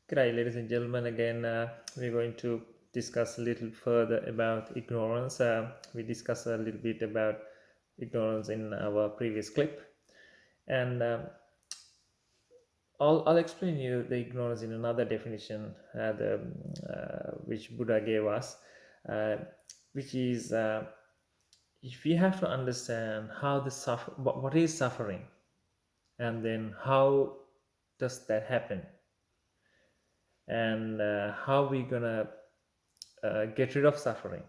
G'day, ladies and gentlemen. Again, we're going to discuss a little further about ignorance. We discussed a little bit about ignorance in our previous clip, and I'll explain you the ignorance in another definition which Buddha gave us, uh, which is if we have to understand how the what is suffering, and then how does that happen, and how we gonna get rid of suffering,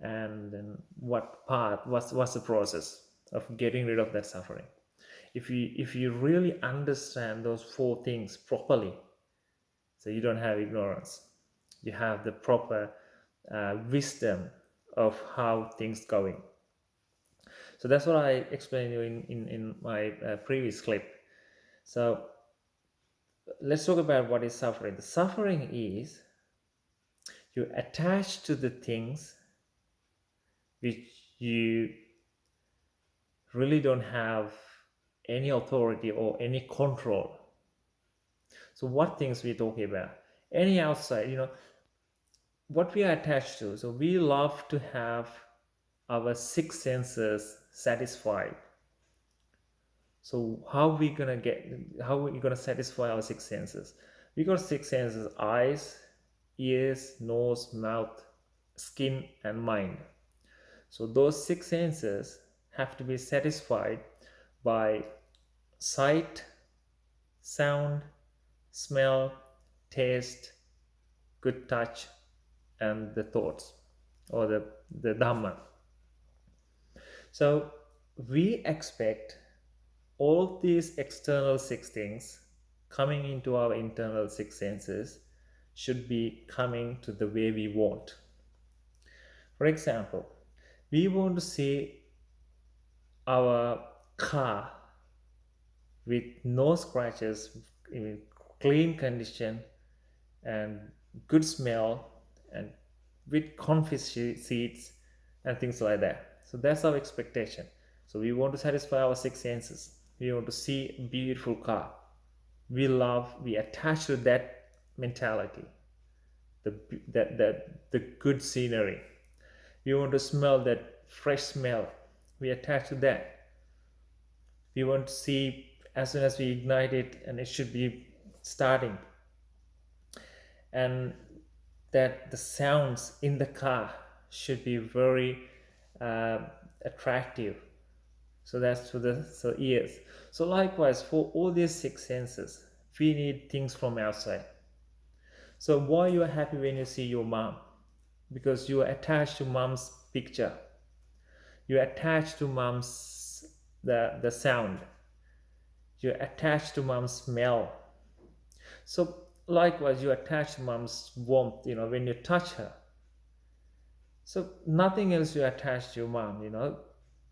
and then what path, what's the process of getting rid of that suffering. If you really understand those four things properly, so you don't have ignorance, you have the proper wisdom of how things going. So that's what I explained you in my previous clip. So let's talk about what is suffering. The suffering is you attach to the things which you really don't have any authority or any control. So what things we talking about? Any outside, what we are attached to. So we love to have our six senses satisfied. So how we gonna satisfy our six senses? We got six senses: eyes, ears, nose, mouth, skin, and mind. So those six senses have to be satisfied by sight, sound, smell, taste, good touch, and the thoughts, or the Dhamma. So we expect all these external six things coming into our internal six senses should be coming to the way we want. For example, we want to see our car with no scratches, in clean condition, and good smell, and with comfy seats and things like that. So that's our expectation. So we want to satisfy our six senses. We want to see a beautiful car. We attach to that mentality, the good scenery. We want to smell that fresh smell. We attach to that. We want to see as soon as we ignite it, and it should be starting, and that the sounds in the car should be very attractive. So that's to the ears. So likewise, for all these six senses, we need things from outside. So why you are happy when you see your mom? Because you are attached to mom's picture. You are attached to mom's the sound. You're attached to mom's smell. So likewise, you attach to mom's warmth, when you touch her. So nothing else you attach to your mom,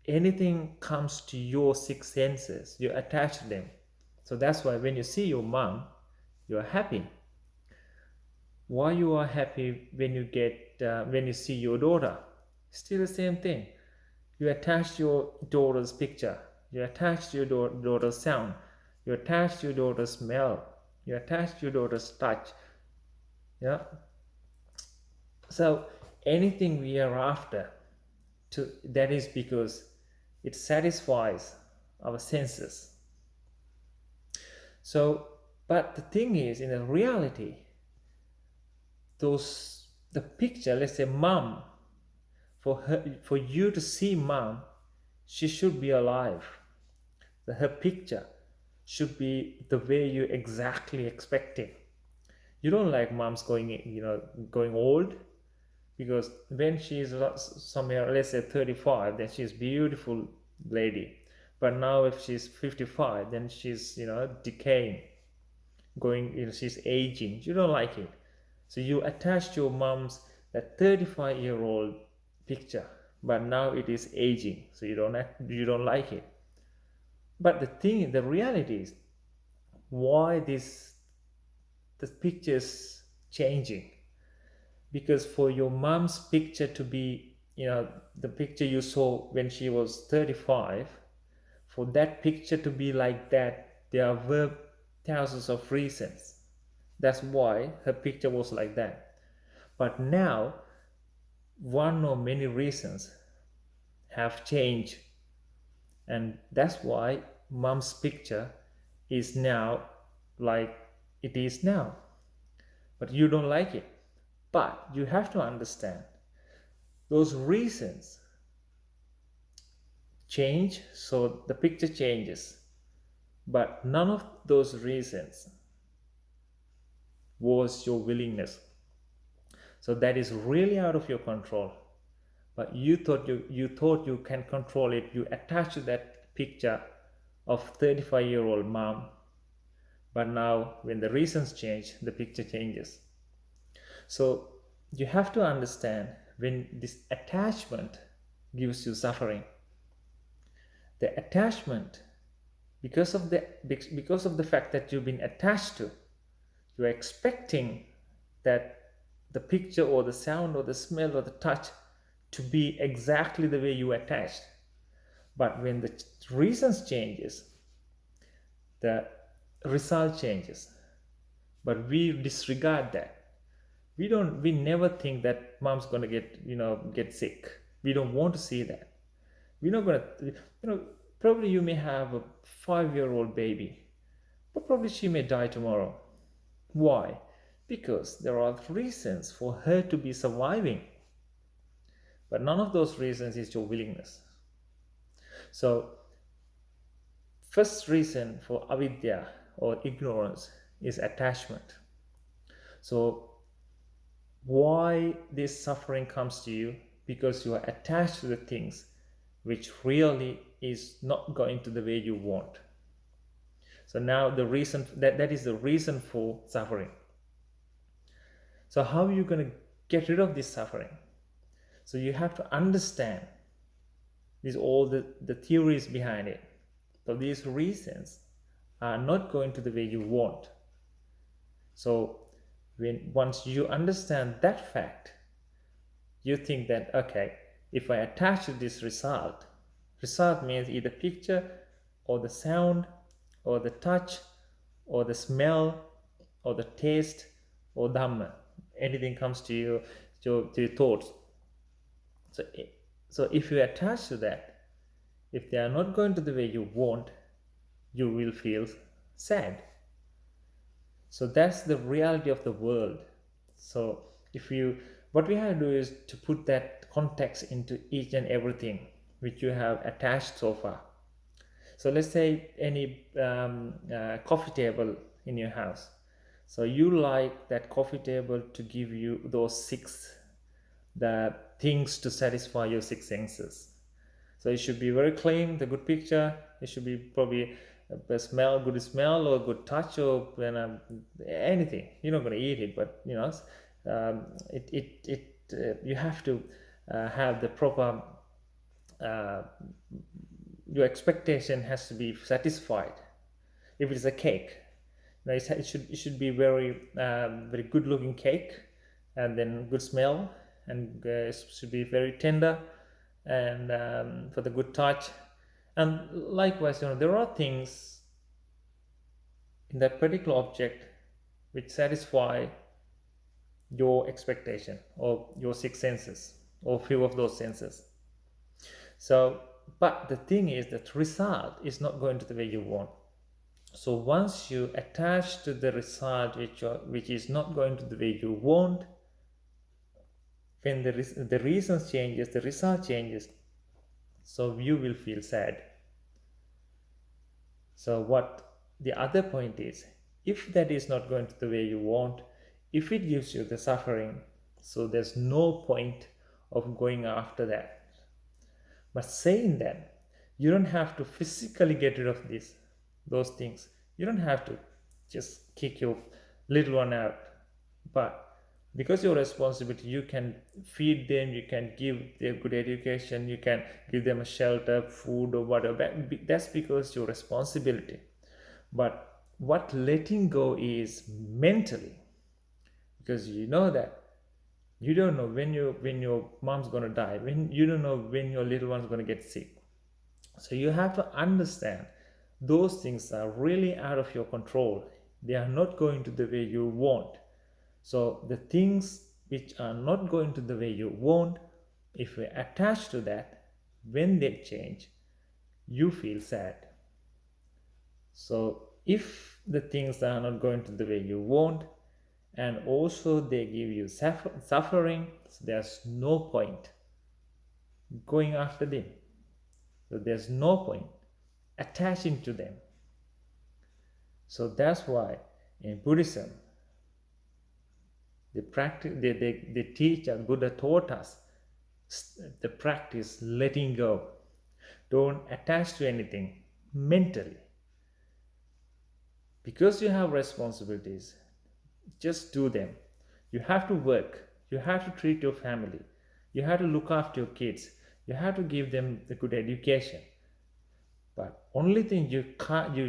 anything comes to your six senses, you attach to them. So that's why when you see your mom, you are happy. Why you are happy when you see your daughter? Still the same thing. You attach to your daughter's picture, you attach to your daughter's sound, you attach to your daughter's smell, you attach to your daughter's touch. Yeah. So anything we are after, that is because it satisfies our senses. So, but the thing is, in the reality, the picture, let's say mom, for you to see mom, she should be alive. Her picture should be the way you exactly expecting. You don't like mom's going old, because when she's somewhere, let's say 35, then she's beautiful lady. But now if she's 55, then she's decaying, going, she's aging. You don't like it. So you attach to your mom's that 35-year-old picture, but now it is aging, so you don't like it. But the reality is, why the picture's changing? Because for your mom's picture to be, the picture you saw when she was 35, for that picture to be like that, there were thousands of reasons. That's why her picture was like that. But now, one or many reasons have changed, and that's why mom's picture is now like it is now. But you don't like it. But you have to understand those reasons change, so the picture changes. But none of those reasons was your willingness. So that is really out of your control. But you thought you can control it. You attach to that picture of 35-year-old mom. But now when the reasons change, the picture changes. So you have to understand, when this attachment gives you suffering, the attachment, because of the fact that you've been attached to, you're expecting that the picture or the sound or the smell or the touch to be exactly the way you attached. But when the reasons changes, the result changes. But we disregard that. We never think that mom's gonna get sick. We don't want to see that. We're not gonna, probably you may have a 5-year-old baby, but probably she may die tomorrow. Why? Because there are reasons for her to be surviving, but none of those reasons is your willingness. So first reason for avidya or ignorance is attachment. So why this suffering comes to you? Because you are attached to the things which really is not going to the way you want. So now the reason that is the reason for suffering. So how are you going to get rid of this suffering? So you have to understand these all the theories behind it. So these reasons are not going to the way you want. So once you understand that fact, you think that, okay, if I attach to this result means either picture or the sound or the touch or the smell or the taste or dhamma, anything comes to you, to your thoughts. So if you attach to that, if they are not going to the way you want, you will feel sad. So that's the reality of the world. So what we have to do is to put that context into each and everything which you have attached so far. So let's say any coffee table in your house. So you like that coffee table to give you those the things to satisfy your 6 senses. So it should be very clean, the good picture. It should be probably a good smell or good touch, or anything. You're not going to eat it, but you have to have the proper. Your expectation has to be satisfied. If it's a cake, it should be very very good looking cake, and then good smell, and it should be very tender, and for the good touch. And likewise, there are things in that particular object which satisfy your expectation or your 6 senses or few of those senses. So, but the thing is that result is not going to the way you want. So once you attach to the result which is not going to the way you want, when the reasons changes, the result changes, so you will feel sad. So what the other point is, if that is not going to the way you want, if it gives you the suffering, so there's no point of going after that. But saying that, you don't have to physically get rid of those things. You don't have to just kick your little one out. But because your responsibility, you can feed them, you can give them good education, you can give them a shelter, food, or whatever. That's because your responsibility. But what letting go is mentally, because you know that you don't know when your mom's going to die, you don't know when your little one's going to get sick. So you have to understand those things are really out of your control. they are not going to the way you want. So the things which are not going to the way you want, if you attach to that, when they change, you feel sad. So if the things are not going to the way you want, and also they give you suffering, so there's no point going after them. So there's no point attaching to them. So that's why in Buddhism, the teacher Buddha taught us the practice letting go. Don't attach to anything mentally. Because you have responsibilities, just do them. You have to work, you have to treat your family, you have to look after your kids, you have to give them a good education. But only thing you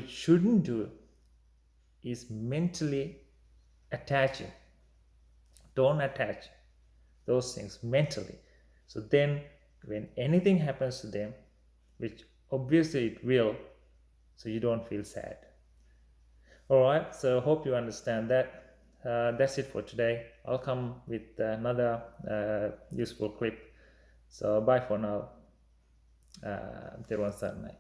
shouldn't do is mentally attaching. Don't attach those things mentally. So then when anything happens to them, which obviously it will, so you don't feel sad. All right, so hope you understand that. That's it for today. I'll come with another useful clip. So bye for now. Therwan Sarnai.